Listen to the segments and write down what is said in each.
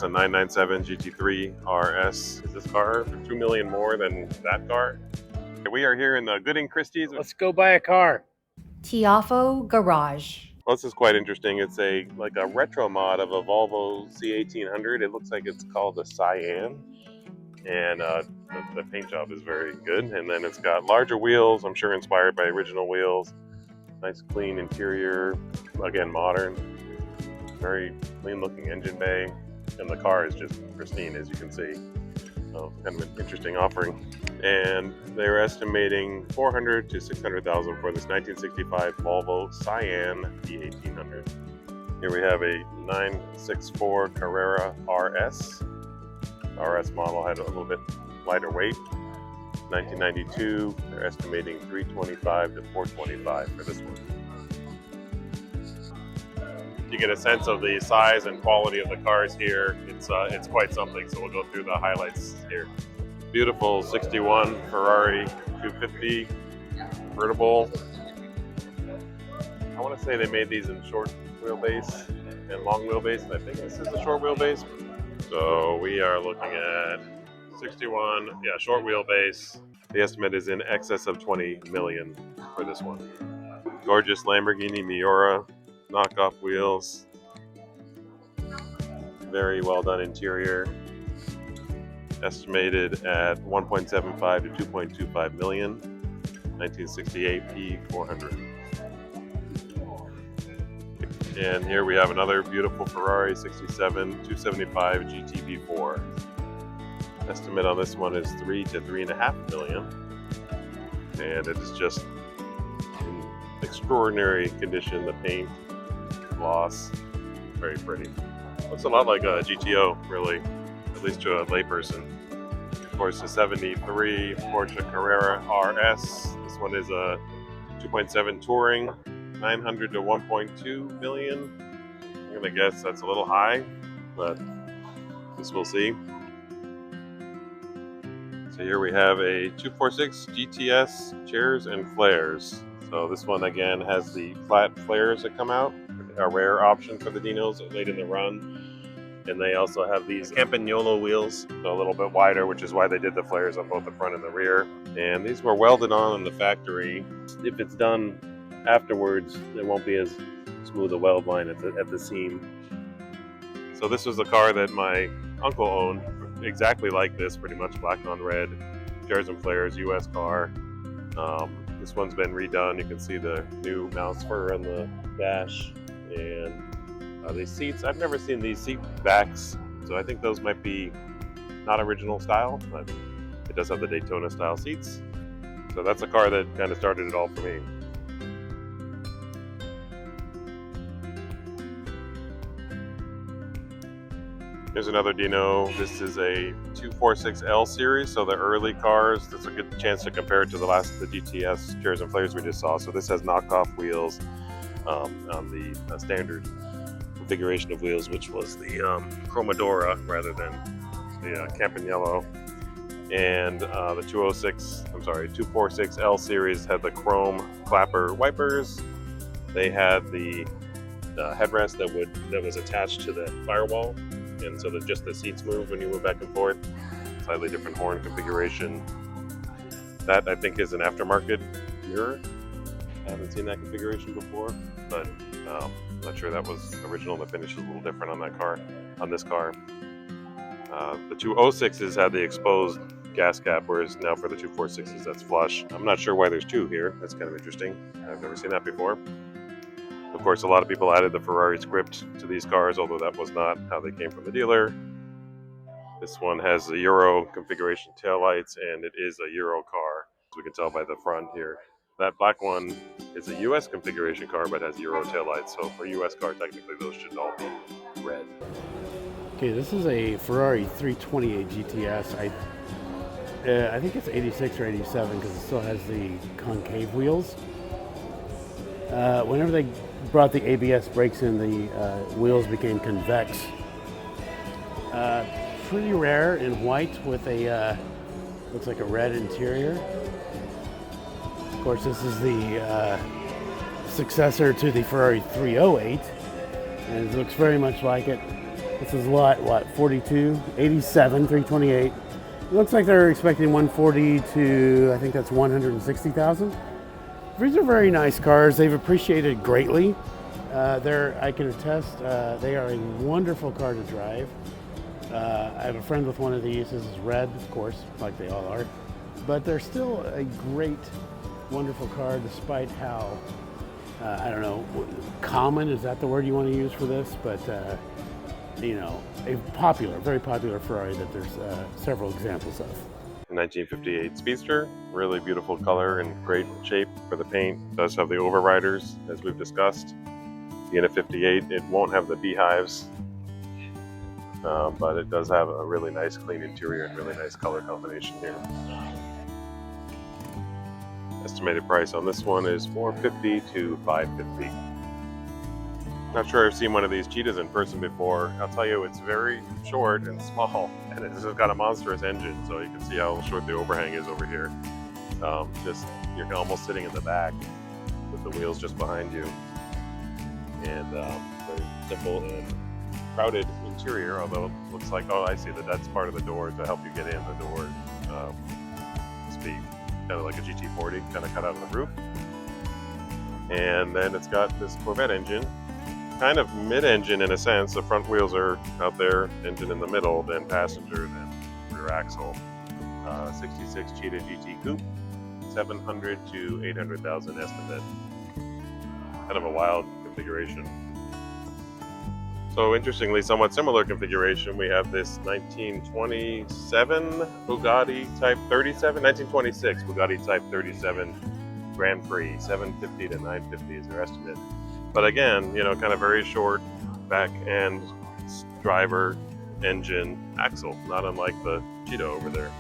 It's a 997 GT3 RS. Is this car for $2 million more than that car? We are here in the Gooding-Christies. Let's go buy a car. Tafo Garage. Well, this is quite interesting. It's like a retro mod of a Volvo C1800. It looks like it's called a Cyan. And the paint job is very good. And then it's got larger wheels, I'm sure inspired by original wheels. Nice clean interior, again modern. Very clean looking engine bay. And the car is just pristine, as you can see. So kind of an interesting offering. And they're estimating $400,000 to $600,000 for this 1965 Volvo Cyan E1800. Here we have a 964 Carrera RS. The RS model had a little bit lighter weight. 1992, they're estimating $325,000 to $425,000 for this one. You get a sense of the size and quality of the cars here. It's quite something, so we'll go through the highlights here. Beautiful 61 Ferrari 250 convertible. I want to say they made these in short wheelbase and long wheelbase, and I think this is a short wheelbase. So we are looking at 61, short wheelbase. The estimate is in excess of $20 million for this one. Gorgeous Lamborghini Miura. Knockoff wheels, very well done interior, estimated at 1.75 to 2.25 million, 1968 P400. And here we have another beautiful Ferrari 67 275 GT4. Estimate on this one is 3 to 3.5 million, and it is just in extraordinary condition. The paint, gloss, very pretty. Looks a lot like a GTO, really, at least to a layperson. Of course, the 73 Porsche Carrera RS. This one is a 2.7 Touring, 900 to 1.2 million. I'm gonna guess that's a little high, but this we'll see. So here we have a 246 GTS chairs and flares. So this one again has the flat flares that come out. A rare option for the Dinos late in the run. And they also have these Campagnolo wheels, so a little bit wider, which is why they did the flares on both the front and the rear. And these were welded on in the factory. If it's done afterwards, there won't be as smooth a weld line at the seam. So this was a car that my uncle owned, exactly like this, pretty much black on red, chairs and flares, US car. This one's been redone. You can see the new mouse fur on the dash. And these seats, I've never seen these seat backs, so I think those might be not original style, but it does have the Daytona style seats. So that's a car that kind of started it all for me. Here's another Dino. This is a 246L series, so the early cars. That's a good chance to compare it to the GTS chairs and flares we just saw. So this has knockoff wheels on the standard configuration of wheels, which was the Chromadora rather than the Campagnolo. And the 246L series had the chrome clapper wipers. They had the headrest that was attached to the firewall, and so that just the seats move when you move back and forth. Slightly different horn configuration. That I think is an aftermarket mirror. I haven't seen that configuration before, but I'm not sure that was original. The finish is a little different on that car, on this car. The 206s had the exposed gas cap, whereas now for the 246s that's flush. I'm not sure why there's two here. That's kind of interesting. I've never seen that before. Of course, a lot of people added the Ferrari script to these cars, although that was not how they came from the dealer. This one has the Euro configuration taillights, and it is a Euro car, as we can tell by the front here. That black one is a US configuration car, but has Euro taillights. So for a US car, technically those should all be red. Okay, this is a Ferrari 328 GTS. I think it's 86 or 87 because it still has the concave wheels. Whenever they brought the ABS brakes in, the wheels became convex. Pretty rare in white with a looks like a red interior. Of course, this is the successor to the Ferrari 308, and it looks very much like it. This is lot, what, 42, 87, 328. It looks like they're expecting 140 to, I think that's 160,000. These are very nice cars. They've appreciated greatly. I can attest, they are a wonderful car to drive. I have a friend with one of these. This is red, of course, like they all are. But they're still a great, wonderful car despite how, I don't know, common, is that the word you want to use for this? But, you know, a popular, very popular Ferrari that there's several examples of. 1958 Speedster, really beautiful color and great shape for the paint. It does have the overriders, as we've discussed. Being a 58, it won't have the beehives, but it does have a really nice clean interior and really nice color combination here. Estimated price on this one is $450 to $550. Not sure I've seen one of these cheetahs in person before. I'll tell you, it's very short and small, and it's just got a monstrous engine, so you can see how short the overhang is over here. You're almost sitting in the back with the wheels just behind you. And very simple and crowded interior, although it looks like, oh, I see that's part of the door to help you get in the door. This be kind of like a GT40, kind of cut out of the roof. And then it's got this Corvette engine, kind of mid-engine in a sense. The front wheels are out there, engine in the middle, then passenger, then rear axle. 66 Cheetah GT Coupe, 700 to 800,000 estimate. Kind of a wild configuration. So interestingly, somewhat similar configuration, we have this 1927 Bugatti Type 37, 1926 Bugatti Type 37 Grand Prix, 750 to 950 is their estimate. But again, you know, kind of very short back end driver engine axle, not unlike the Cheetah over there.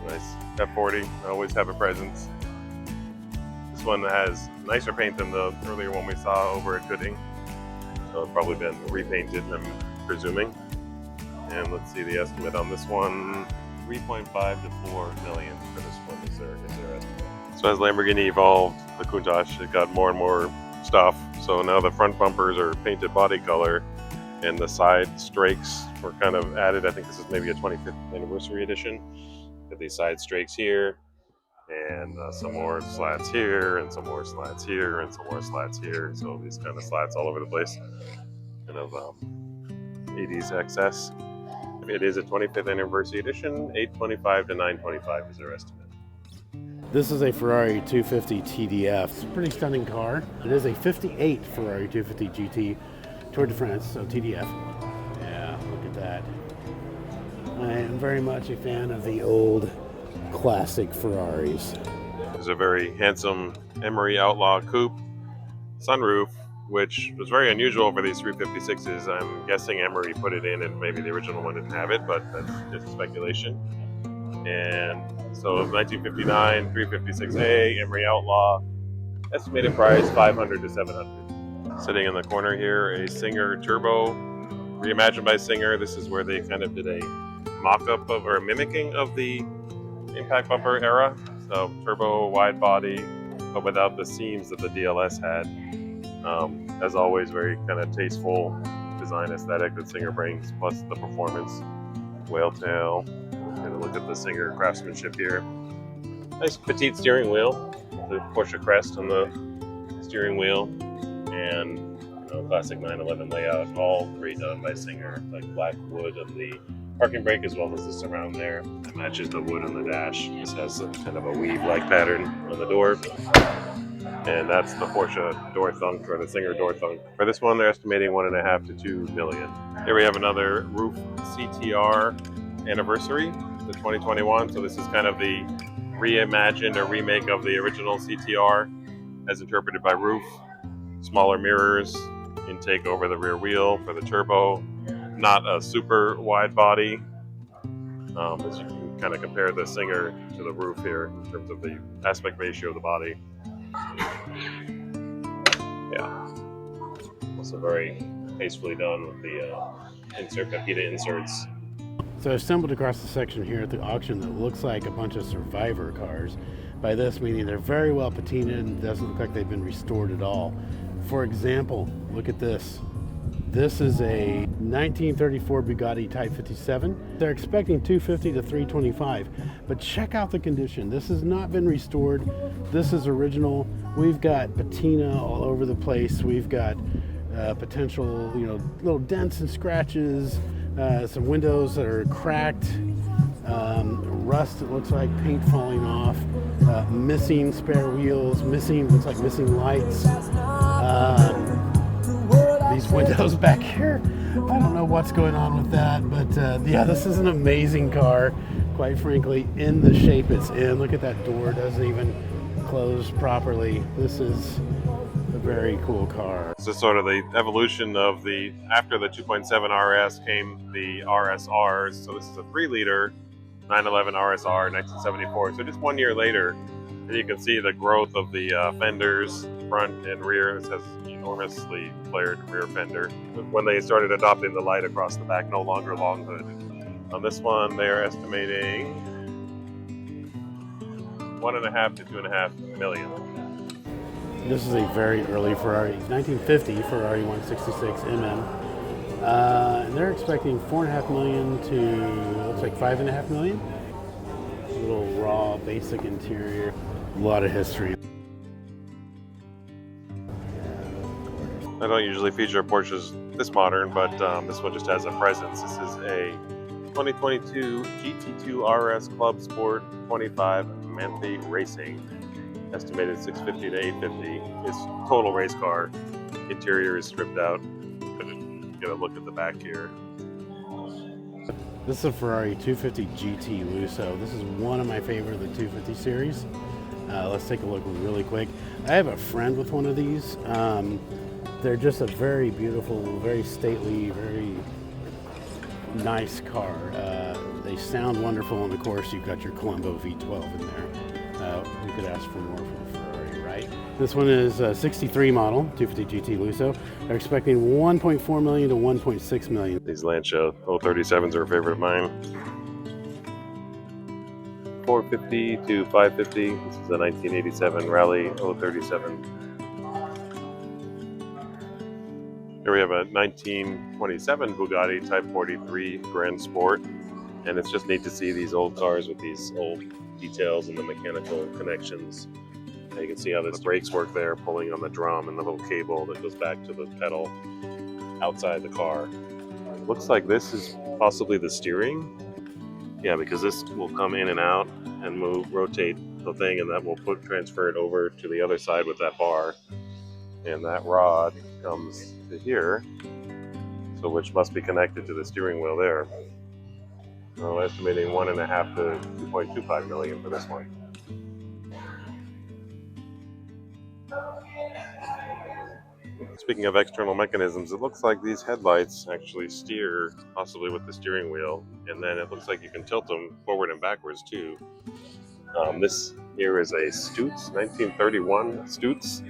Nice F40, always have a presence. This one has nicer paint than the earlier one we saw over at Gooding. So it's probably been repainted, I'm presuming. And let's see the estimate on this one. 3.5 to 4 million for this one is their estimate. So as Lamborghini evolved the Countach, it got more and more stuff. So now the front bumpers are painted body color and the side strakes were kind of added. I think this is maybe a 25th anniversary edition. Got these side strakes here and some more slats here and some more slats here and some more slats here. So these kind of slats all over the place. Kind of 80s excess. It is a 25th anniversary edition. 825 to 925 is their estimate. This is a Ferrari 250 TDF. It's a pretty stunning car. It is a 58 Ferrari 250 GT Tour de France, so TDF. Yeah, look at that. I am very much a fan of the old classic Ferraris. There's a very handsome Emery Outlaw Coupe sunroof, which was very unusual for these 356s. I'm guessing Emery put it in and maybe the original one didn't have it, but that's just speculation. And so 1959, 356A, Emery Outlaw, estimated price 500 to 700. Sitting in the corner here, a Singer Turbo, reimagined by Singer. This is where they kind of did a mock-up of, or a mimicking of the impact bumper era. So turbo, wide body, but without the seams that the DLS had. As always, very kind of tasteful design aesthetic that Singer brings, plus the performance. Whale tail. Going to look at the Singer craftsmanship here. Nice petite steering wheel, the Porsche crest on the steering wheel, and classic 911 layout, all redone by Singer, like black wood on the parking brake as well as the surround there. It matches the wood on the dash. This has a kind of a weave-like pattern on the door. And that's the Porsche door thunk, or the Singer door thunk. For this one, they're estimating 1.5 to 2 million. Here we have another roof CTR anniversary, the 2021. So this is kind of the reimagined or remake of the original CTR as interpreted by Roof. Smaller mirrors, intake over the rear wheel for the turbo. Not a super wide body. As you can kind of compare the Singer to the Roof here in terms of the aspect ratio of the body. Yeah, also very tastefully done with the heated inserts. So I stumbled across a section here at the auction that looks like a bunch of Survivor cars. By this meaning they're very well patinaed and doesn't look like they've been restored at all. For example, look at this. This is a 1934 Bugatti Type 57. They're expecting 250 to 325, but check out the condition. This has not been restored. This is original. We've got patina all over the place. We've got potential, little dents and scratches, some windows that are cracked, rust, it looks like, paint falling off, missing spare wheels, looks like missing lights. These windows back here, I don't know what's going on with that, but yeah, this is an amazing car, quite frankly, in the shape it's in. Look at that door, doesn't even close properly. This is a very cool car. This is sort of the evolution of after the 2.7 RS came the RSRs. So this is a 3-liter 911 RSR 1974. So just 1 year later, and you can see the growth of the fenders, front and rear. This has enormously flared rear fender. When they started adopting the light across the back, no longer long hood. On this one, they are estimating 1.5 to 2.5 million. This is a very early Ferrari, 1950 Ferrari 166 MM. And they're expecting 4.5 million to, looks like 5.5 million. A little raw, basic interior, a lot of history. I don't usually feature Porsches this modern, but this one just has a presence. This is a 2022 GT2 RS Club Sport 25 Monterey Racing. Estimated 650 to 850. It's total race car. Interior is stripped out. Get a look at the back here. This is a Ferrari 250 GT Luso. This is one of my favorite of the 250 series. Let's take a look really quick. I have a friend with one of these. They're just a very beautiful, very stately, very nice car. They sound wonderful, and of course you've got your Colombo V12 in there. You could ask for more from a Ferrari, right? This one is a 63 model, 250 GT Luso. They're expecting 1.4 million to 1.6 million. These Lancia 037s are a favorite of mine. 450 to 550. This is a 1987 Rally 037. Here we have a 1927 Bugatti Type 43 Grand Sport, and it's just neat to see these old cars with these old details and the mechanical connections. And you can see how the brakes work there, pulling on the drum and the little cable that goes back to the pedal outside the car. Looks like this is possibly the steering. Yeah, because this will come in and out and rotate the thing, and that will transfer it over to the other side with that bar. And that rod comes to here, so which must be connected to the steering wheel there. So estimating 1.5 to 2.25 million for this one. Speaking of external mechanisms, it looks like these headlights actually steer possibly with the steering wheel, and then it looks like you can tilt them forward and backwards too. This here is a Stoots, 1931 Stoots.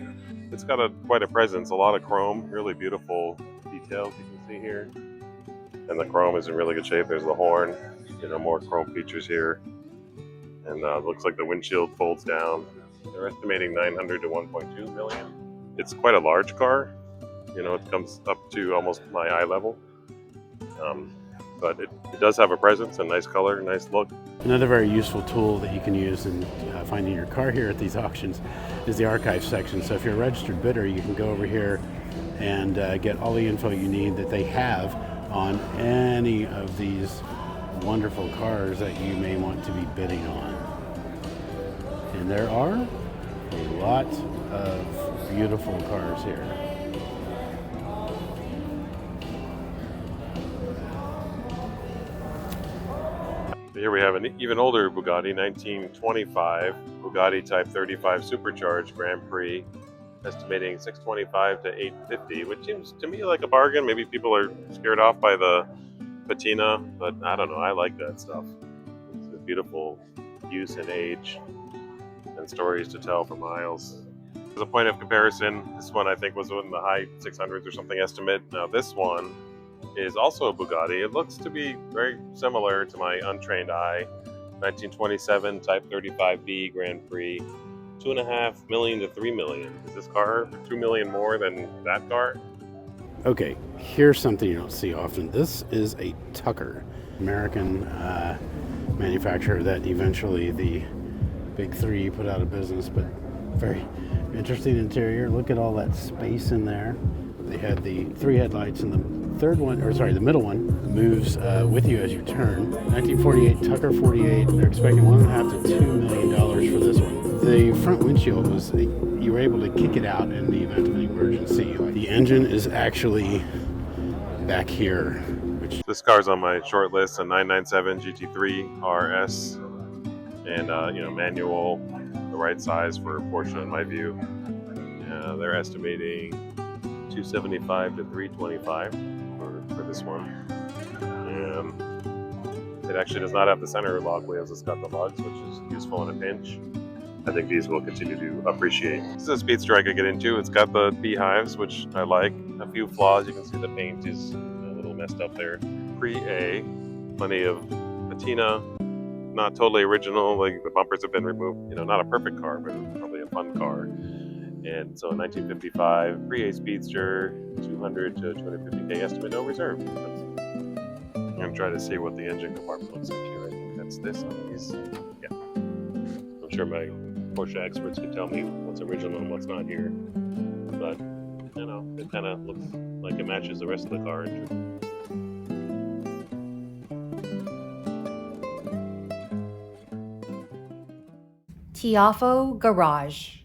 It's got quite a presence, a lot of chrome, really beautiful details you can see here. And the chrome is in really good shape. There's the horn, more chrome features here. And it looks like the windshield folds down. They're estimating 900 to 1.2 million. It's quite a large car. It comes up to almost my eye level. But it does have a presence, a nice color, nice look. Another very useful tool that you can use in finding your car here at these auctions is the archive section. So if you're a registered bidder, you can go over here and get all the info you need that they have on any of these wonderful cars that you may want to be bidding on. And there are a lot of beautiful cars here. Here we have an even older Bugatti, 1925 Bugatti Type 35 Supercharged Grand Prix, estimating 625 to 850, which seems to me like a bargain. Maybe people are scared off by the patina, but I don't know. I like that stuff. It's a beautiful use and age, and stories to tell for miles. As a point of comparison, this one I think was in the high 600s or something estimate. Now this one is also a Bugatti. It looks to be very similar to my untrained eye. 1927 Type 35B Grand Prix, 2.5 million to 3 million. Is this car 2 million more than that car? Okay, here's something you don't see often. This is a Tucker, American manufacturer that eventually the big three put out of business, but very interesting interior. Look at all that space in there. They had the 3 headlights, and the third one, or sorry, the middle one moves with you as you turn. 1948 Tucker 48. They're expecting $1.5 to $2 million for this one. The front windshield was, you were able to kick it out in the event of an emergency. Like, the engine is actually back here. Which This car's on my short list, a 997 GT3 RS, and manual, the right size for Porsche in my view. They're estimating 275 to 325 for this one. And it actually does not have the center lock wheels. It's got the lugs, which is useful in a pinch. I think these will continue to appreciate. This is a Speedster I could get into. It's got the beehives, which I like. A few flaws. You can see the paint is a little messed up there. Pre-A, plenty of patina. Not totally original. Like, the bumpers have been removed. Not a perfect car, but probably a fun car. And so 1955 pre-A Speedster, 200 to 250K estimate, no reserve. I'm going to try to see what the engine compartment looks like here. I think that's this on these. Yeah. I'm sure my Porsche experts can tell me what's original and what's not here. But, it kind of looks like it matches the rest of the car. Tafo Garage.